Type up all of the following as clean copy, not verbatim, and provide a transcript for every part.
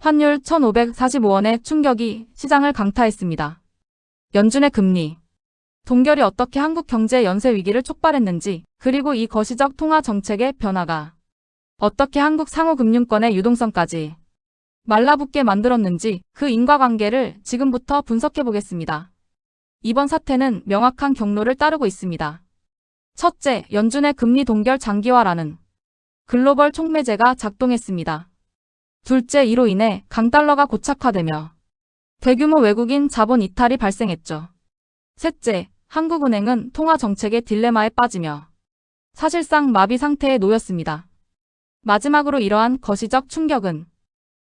환율 1,545원의 충격이 시장을 강타했습니다. 연준의 금리 동결이 어떻게 한국 경제 연쇄 위기를 촉발했는지, 그리고 이 거시적 통화 정책의 변화가 어떻게 한국 상호금융권의 유동성까지 말라붙게 만들었는지, 그 인과관계를 지금부터 분석해 보겠습니다. 이번 사태는 명확한 경로를 따르고 있습니다. 첫째, 연준의 금리 동결 장기화라는 글로벌 촉매제가 작동했습니다. 둘째, 이로 인해 강달러가 고착화되며 대규모 외국인 자본 이탈이 발생했죠. 셋째, 한국은행은 통화 정책의 딜레마에 빠지며 사실상 마비 상태에 놓였습니다. 마지막으로 이러한 거시적 충격은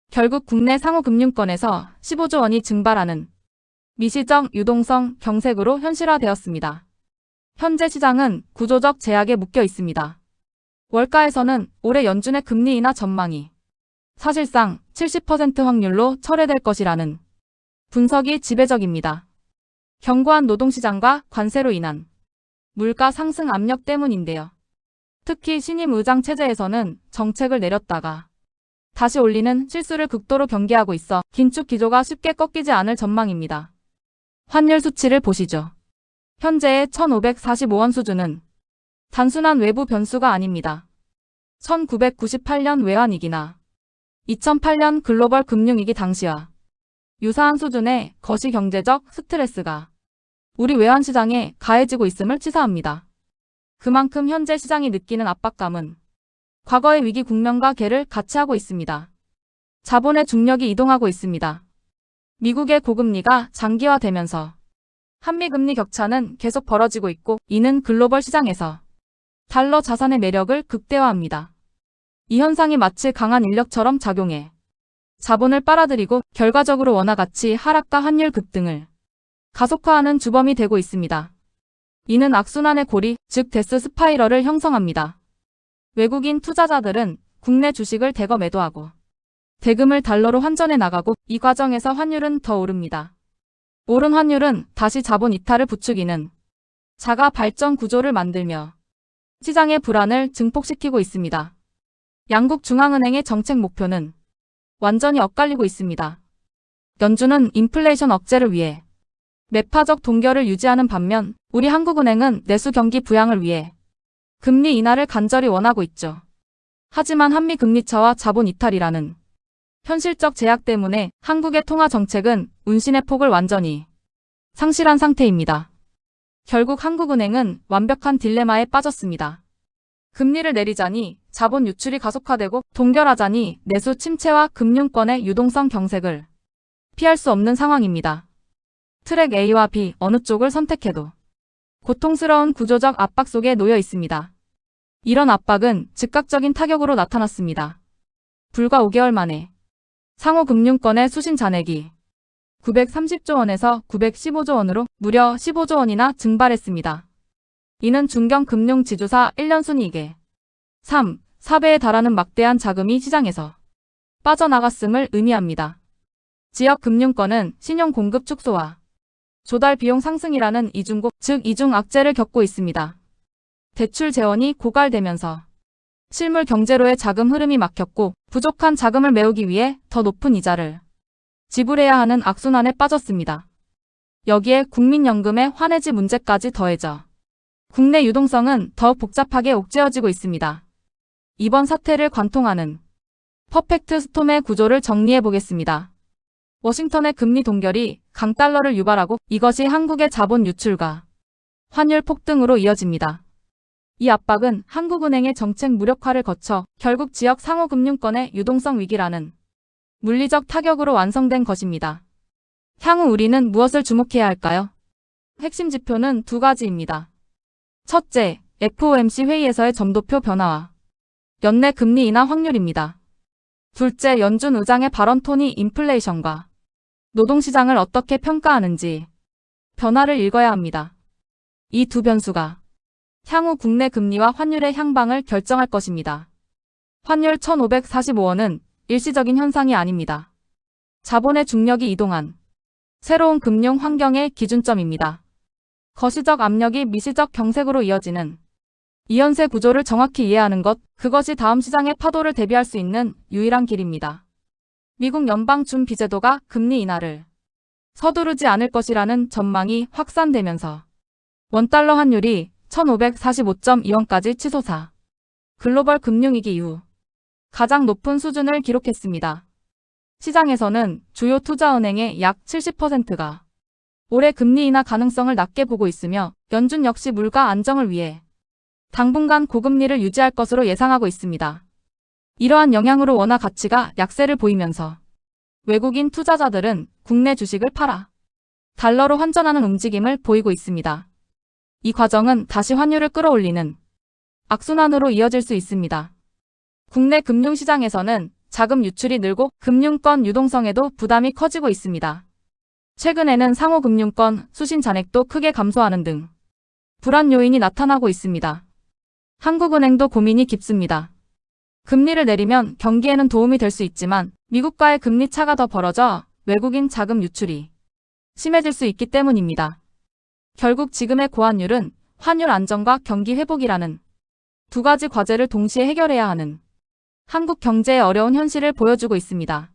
결국 국내 상호금융권에서 15조 원이 증발하는 미시적 유동성 경색으로 현실화되었습니다. 현재 시장은 구조적 제약에 묶여 있습니다. 월가에서는 올해 연준의 금리 인하 전망이 사실상 70% 확률로 철회될 것이라는 분석이 지배적입니다. 견고한 노동시장과 관세로 인한 물가 상승 압력 때문인데요. 특히 신임 의장 체제에서는 정책을 내렸다가 다시 올리는 실수를 극도로 경계하고 있어 긴축 기조가 쉽게 꺾이지 않을 전망입니다. 환율 수치를 보시죠. 현재의 1,545원 수준은 단순한 외부 변수가 아닙니다. 1998년 외환위기나 2008년 글로벌 금융위기 당시와 유사한 수준의 거시경제적 스트레스가 우리 외환시장에 가해지고 있음을 치사합니다. 그만큼 현재 시장이 느끼는 압박감은 과거의 위기 국면과 궤를 같이 하고 있습니다. 자본의 중력이 이동하고 있습니다. 미국의 고금리가 장기화되면서 한미금리 격차는 계속 벌어지고 있고, 이는 글로벌 시장에서 달러 자산의 매력을 극대화합니다. 이 현상이 마치 강한 인력처럼 작용해 자본을 빨아들이고 결과적으로 원화 가치 하락과 환율 급등을 가속화하는 주범이 되고 있습니다. 이는 악순환의 고리, 즉 데스 스파이럴을 형성합니다. 외국인 투자자들은 국내 주식을 대거 매도하고 대금을 달러로 환전해 나가고, 이 과정에서 환율은 더 오릅니다. 오른 환율은 다시 자본 이탈을 부추기는 자가 발전 구조를 만들며 시장의 불안을 증폭시키고 있습니다. 양국 중앙은행의 정책 목표는 완전히 엇갈리고 있습니다. 연준은 인플레이션 억제를 위해 매파적 동결을 유지하는 반면, 우리 한국은행은 내수 경기 부양을 위해 금리 인하를 간절히 원하고 있죠. 하지만 한미 금리차와 자본 이탈이라는 현실적 제약 때문에 한국의 통화 정책은 운신의 폭을 완전히 상실한 상태입니다. 결국 한국은행은 완벽한 딜레마에 빠졌습니다. 금리를 내리자니 자본 유출이 가속화되고, 동결하자니 내수 침체와 금융권의 유동성 경색을 피할 수 없는 상황입니다. 트랙 A와 B 어느 쪽을 선택해도 고통스러운 구조적 압박 속에 놓여 있습니다. 이런 압박은 즉각적인 타격으로 나타났습니다. 불과 5개월 만에 상호금융권의 수신 잔액이 930조 원에서 915조 원으로 무려 15조 원이나 증발했습니다. 이는 중견 금융 지주사 1년 순이익의 3, 4배에 달하는 막대한 자금이 시장에서 빠져나갔음을 의미합니다. 지역 금융권은 신용 공급 축소와 조달 비용 상승이라는 이중고, 즉 이중 악재를 겪고 있습니다. 대출 재원이 고갈되면서 실물 경제로의 자금 흐름이 막혔고, 부족한 자금을 메우기 위해 더 높은 이자를 지불해야 하는 악순환에 빠졌습니다. 여기에 국민연금의 환해지 문제까지 더해져 국내 유동성은 더욱 복잡하게 옥죄어지고 있습니다. 이번 사태를 관통하는 퍼펙트 스톰의 구조를 정리해 보겠습니다. 워싱턴의 금리 동결이 강달러를 유발하고, 이것이 한국의 자본 유출과 환율 폭등으로 이어집니다. 이 압박은 한국은행의 정책 무력화를 거쳐 결국 지역 상호금융권의 유동성 위기라는 물리적 타격으로 완성된 것입니다. 향후 우리는 무엇을 주목해야 할까요? 핵심 지표는 두 가지입니다. 첫째, FOMC 회의에서의 점도표 변화와 연내 금리 인하 확률입니다. 둘째, 연준 의장의 발언 톤이 인플레이션과 노동시장을 어떻게 평가하는지 변화를 읽어야 합니다. 이 두 변수가 향후 국내 금리와 환율의 향방을 결정할 것입니다. 환율 1,545원은 일시적인 현상이 아닙니다. 자본의 중력이 이동한 새로운 금융 환경의 기준점입니다. 거시적 압력이 미시적 경색으로 이어지는 이연세 구조를 정확히 이해하는 것, 그것이 다음 시장의 파도를 대비할 수 있는 유일한 길입니다. 미국 연방준비제도가 금리 인하를 서두르지 않을 것이라는 전망이 확산되면서 원달러 환율이 1545.2원까지 치솟아 글로벌 금융위기 이후 가장 높은 수준을 기록했습니다. 시장에서는 주요 투자은행의 약 70%가 올해 금리 인하 가능성을 낮게 보고 있으며 연준 역시 물가 안정을 위해 당분간 고금리를 유지할 것으로 예상하고 있습니다. 이러한 영향으로 원화 가치가 약세를 보이면서 외국인 투자자들은 국내 주식을 팔아 달러로 환전하는 움직임을 보이고 있습니다. 이 과정은 다시 환율을 끌어올리는 악순환으로 이어질 수 있습니다. 국내 금융시장에서는 자금 유출이 늘고 금융권 유동성에도 부담이 커지고 있습니다. 최근에는 상호금융권 수신 잔액도 크게 감소하는 등 불안 요인이 나타나고 있습니다. 한국은행도 고민이 깊습니다. 금리를 내리면 경기에는 도움이 될 수 있지만 미국과의 금리 차가 더 벌어져 외국인 자금 유출이 심해질 수 있기 때문입니다. 결국 지금의 고환율은 환율 안정과 경기 회복이라는 두 가지 과제를 동시에 해결해야 하는 한국 경제의 어려운 현실을 보여주고 있습니다.